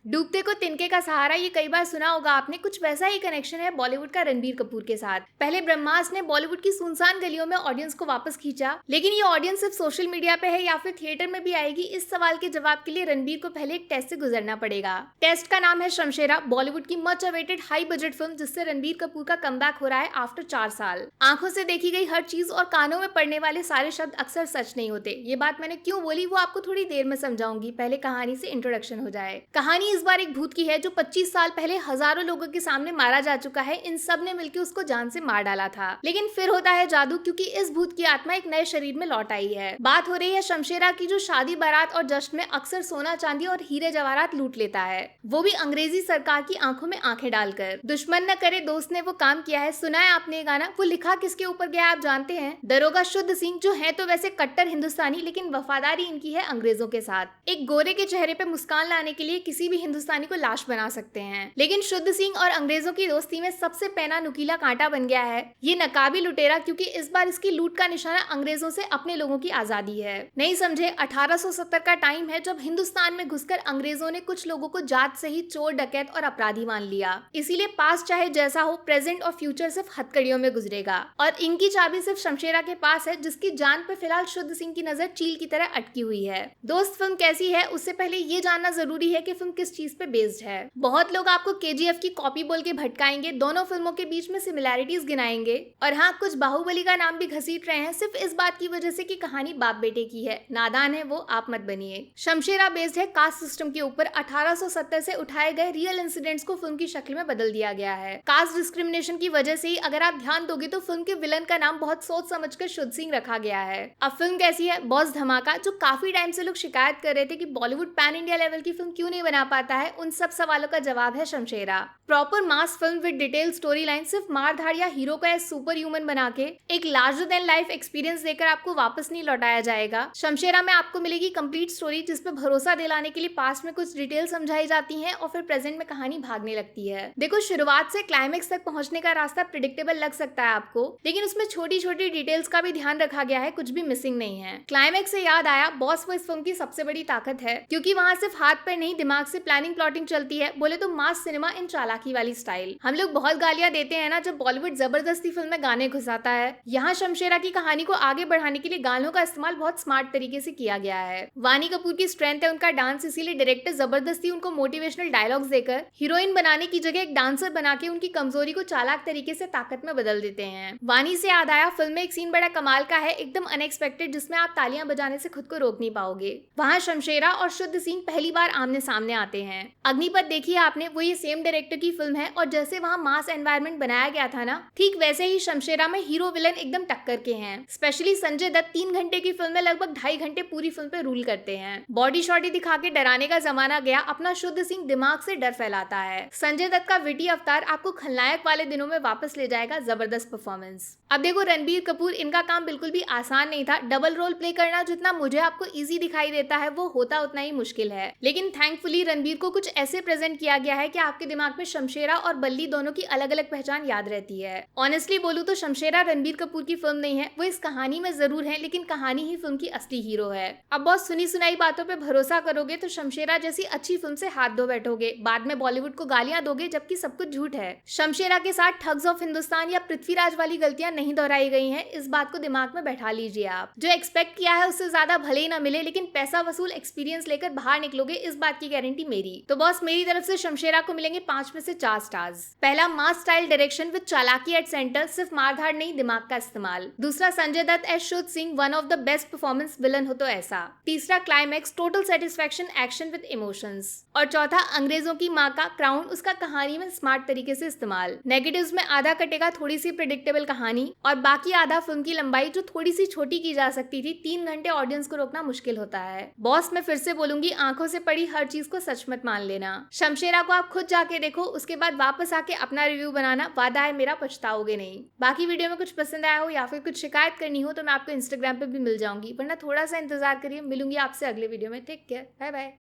डूबते को तिनके का सहारा ये कई बार सुना होगा आपने। कुछ वैसा ही कनेक्शन है बॉलीवुड का रणबीर कपूर के साथ। पहले ब्रह्मास्त्र ने बॉलीवुड की सुनसान गलियों में ऑडियंस को वापस खींचा, लेकिन ये ऑडियंस सिर्फ सोशल मीडिया पे है या फिर थिएटर में भी आएगी, इस सवाल के जवाब के लिए रणबीर को पहले एक टेस्ट से गुजरना पड़ेगा। टेस्ट का नाम है शमशेरा, बॉलीवुड की much awaited high budget film जिससे रणबीर कपूर का कमबैक हो रहा है आफ्टर 4 साल। आंखों से देखी गई हर चीज और कानों में पड़ने वाले सारे शब्द अक्सर सच नहीं होते। ये बात मैंने क्यों बोली वो आपको थोड़ी देर में समझाऊंगी, पहले कहानी से इंट्रोडक्शन हो जाए। कहानी इस बार एक भूत की है जो 25 साल पहले हजारों लोगों के सामने मारा जा चुका है। इन सब ने मिलकर उसको जान से मार डाला था, लेकिन फिर होता है जादू, क्योंकि इस भूत की आत्मा एक नए शरीर में लौट आई है। बात हो रही है शमशेरा की, जो शादी बारात और जश्न में अक्सर सोना चांदी और हीरे जवाहरात लूट लेता है, वो भी अंग्रेजी सरकार की आंखों में आंखें डालकर। दुश्मन न करे दोस्त ने वो काम किया है। सुना है आपने गाना? वो लिखा किसके ऊपर गया आप जानते हैं? दरोगा शुद्ध सिंह, जो है तो वैसे कट्टर हिंदुस्तानी, लेकिन वफादारी इनकी है अंग्रेजों के साथ। एक गोरे के चेहरे पे मुस्कान लाने के लिए किसी भी हिंदुस्तानी को लाश बना सकते हैं, लेकिन शुद्ध सिंह और अंग्रेजों की दोस्ती में सबसे पैना नुकीला कांटा बन गया है ये नकाबी लुटेरा, क्योंकि इस बार इसकी लूट का निशाना अंग्रेजों से अपने लोगों की आजादी है। नहीं समझे? 1870 का टाइम है जब हिंदुस्तान में घुसकर अंग्रेजों ने कुछ लोगों को जात से ही चोर, डकैत और अपराधी मान लिया। इसीलिए पास चाहे जैसा हो, प्रेजेंट और फ्यूचर सिर्फ हथकड़ियों में गुजरेगा, और इनकी चाबी सिर्फ शमशेरा के पास है, जिसकी जान पे फिलहाल शुद्ध सिंह की नजर चील की तरह अटकी हुई है। दोस्त फिल्म कैसी है उससे पहले ये जानना जरूरी है कि फिल्म किस चीज पे बेस्ड है। बहुत लोग आपको केजीएफ की कॉपी बोल के भटकाएंगे, दोनों फिल्मों के बीच में सिमिलैरिटीज गिनाएंगे, और हाँ, कुछ बाहुबली का नाम भी घसीट रहे हैं सिर्फ इस बात की वजह से कि कहानी बाप बेटे की है। नादान है वो, आप मत बनिए। शमशेरा बेस्ड है कास्ट सिस्टम के ऊपर। 1870 से उठाए गए रियल इंसिडेंट्स को फिल्म की शक्ल में बदल दिया गया है। कास्ट डिस्क्रिमिनेशन की वजह से ही अगर आप ध्यान दोगे तो फिल्म के विलन का नाम बहुत सोच समझकर शुद्ध सिंह रखा गया है। अब फिल्म कैसी है? बॉस धमाका। जो काफी टाइम से लोग शिकायत कर रहे थे कि बॉलीवुड पैन इंडिया लेवल की फिल्म क्यों नहीं बना पाता है, उन सब सवालों का जवाब है Shamshera. Proper mass film with detail story line, सिर्फ मारधाड़ या हीरो को सुपर ह्यूमन बना के एक लार्जर देन लाइफ एक्सपीरियंस देकर आपको वापस नहीं लौटाया जाएगा। शमशेरा में आपको मिलेगी कंप्लीट स्टोरी, जिसपे भरोसा दिलाने के लिए पास्ट में कुछ डिटेल समझाई जाती हैं और फिर प्रेजेंट में कहानी भागने लगती है। देखो, शुरुआत से क्लाइमेक्स तक पहुंचने का रास्ता प्रिडिक्टेबल लग सकता है आपको, लेकिन उसमें छोटी छोटी डिटेल्स का भी ध्यान रखा गया है, कुछ भी मिसिंग नहीं है। क्लाइमेक्स से याद आया, बॉस वो इस फिल्म की सबसे बड़ी ताकत है, क्योंकि वहाँ सिर्फ हाथ पर नहीं दिमाग से प्लानिंग प्लॉटिंग चलती है। बोले तो मास सिनेमा इन चालाकी वाली स्टाइल। हम लोग बहुत गालियां देते हैं ना जब बॉलीवुड जबरदस्ती फिल्म में गाने घुसाता है। यहाँ शमशेरा की कहानी को आगे बढ़ाने के लिए गानों का इस्तेमाल बहुत स्मार्ट तरीके से किया गया है। वानी कपूर की स्ट्रेंथ है उनका डांस, इसीलिए डायरेक्टर जबरदस्ती उनको मोटिवेशनल डायलॉग्स देकर हीरोइन बनाने की जगह एक डांसर बना के उनकी कमजोरी को चालाक तरीके से ताकत में बदल देते हैं। वानी से याद आया, फिल्म में एक सीन बड़ा कमाल का है, एकदम अनएक्सपेक्टेड, जिसमें आप तालियां बजाने से खुद को रोक नहीं पाओगे। वहाँ शमशेरा और शुद्ध सिंह पहली बार आमने सामने आते हैं। अग्निपथ देखिए आपने, वो ये सेम डायरेक्टर की फिल्म है, और जैसे वहाँ मास एनवायरनमेंट बनाया गया था ना, ठीक वैसे ही शमशेरा में हीरो विलन एकदम टक्कर के हैं। स्पेशली संजय दत्त 3 घंटे की फिल्म में लगभग 2.5 घंटे पूरी फिल्म पे रूल करते हैं। बॉडी शॉटी दिखा के डराने का जमाना गया, अपना शुद्ध सिंह दिमाग से डर फैलाता है। संजय दत्त का विटी अवतार आपको खलनायक वाले दिनों में वापस ले जाएगा, जबरदस्त परफॉर्मेंस। अब देखो, रणबीर कपूर, इनका काम बिल्कुल भी आसान नहीं था। डबल रोल प्ले करना जितना मुझे आपको इजी दिखाई देता है, वो होता उतना ही मुश्किल है, लेकिन थैंकफुली रणबीर को कुछ ऐसे प्रेजेंट किया गया है कि आपके दिमाग में शमशेरा और बल्ली दोनों की अलग अलग पहचान याद रहती है। ऑनेस्टली बोलूं तो शमशेरा रणबीर कपूर की फिल्म नहीं है, वो इस कहानी में जरूर है, लेकिन कहानी ही फिल्म की असली हीरो है। अब बहुत सुनी सुनाई बातों पे भरोसा करोगे तो शमशेरा जैसी अच्छी फिल्म से हाथ धो बैठोगे, बाद में बॉलीवुड को गालियां दोगे, जबकि सब कुछ झूठ है। शमशेरा के साथ ठग्स ऑफ हिंदुस्तान या पृथ्वीराज वाली गलतियां नहीं दोहराई गई हैं, इस बात को दिमाग में बैठा लीजिए। आप जो एक्सपेक्ट किया है उससे ज्यादा भले ही ना मिले, लेकिन पैसा वसूल एक्सपीरियंस लेकर बाहर निकलोगे, इस बात की गारंटी मेरी। तो बॉस, मेरी तरफ से शमशेरा को मिलेंगे 5 में से 4 स्टार्स। पहला, मास स्टाइल डायरेक्शन विद चालाकी एट सेंटर, सिर्फ मारधाड़ नहीं, दिमाग का इस्तेमाल। दूसरा, संजय दत्त एज शुद्ध Singh, one of the best performance, villain हो तो ऐसा। तीसरा, climax, total satisfaction, action with emotions. और चौथा, अंग्रेजों की माँ का क्राउन, उसका कहानी में स्मार्ट तरीके से इस्तेमाल। नेगेटिव्स में आधा कटेगा थोड़ी सी प्रिडिक्टेबल कहानी, और बाकी आधा फिल्म की लंबाई जो थोड़ी सी छोटी की जा सकती थी। 3 घंटे ऑडियंस को रोकना मुश्किल होता है। बॉस, मैं फिर से बोलूंगी, आंखों से पड़ी हर चीज को सच मत मान लेना। शमशेरा को आप खुद जाके देखो, उसके बाद वापस आके अपना रिव्यू बनाना, वादा है मेरा, पछताओगे नहीं। बाकी वीडियो में कुछ पसंद आया हो या फिर कुछ शिकायत करनी हो तो मैं आपको इंस्टाग्राम पे भी मिल जाऊंगी, वरना थोड़ा सा इंतजार करिए। मिलूंगी आपसे अगले वीडियो में। Take care, bye bye.